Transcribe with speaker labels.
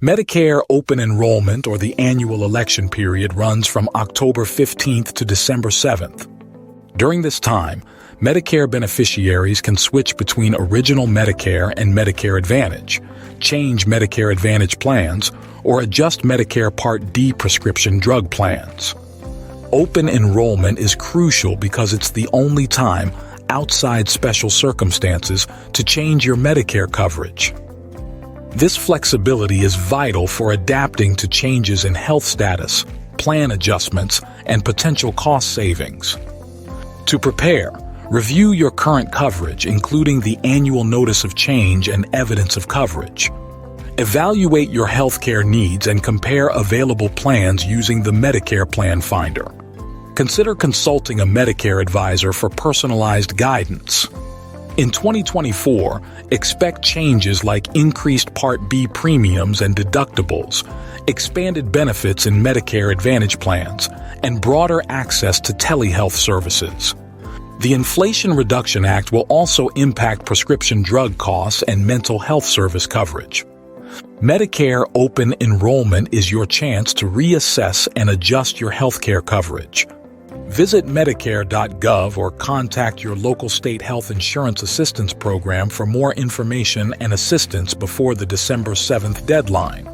Speaker 1: Medicare Open Enrollment, or the annual election period, runs from October 15th to December 7th. During this time, Medicare beneficiaries can switch between original Medicare and Medicare Advantage, change Medicare Advantage plans, or adjust Medicare Part D prescription drug plans. Open enrollment is crucial because it's the only time, outside special circumstances, to change your Medicare coverage. This flexibility is vital for adapting to changes in health status, plan adjustments, and potential cost savings. To prepare, review your current coverage, including the annual notice of change and evidence of coverage. Evaluate your healthcare needs and compare available plans using the Medicare Plan Finder. Consider consulting a Medicare advisor for personalized guidance. In 2024, expect changes like increased Part B premiums and deductibles, expanded benefits in Medicare Advantage plans, and broader access to telehealth services. The Inflation Reduction Act will also impact prescription drug costs and mental health service coverage. Medicare Open Enrollment is your chance to reassess and adjust your healthcare coverage. Visit Medicare.gov or contact your local state health insurance assistance program for more information and assistance before the December 7th deadline.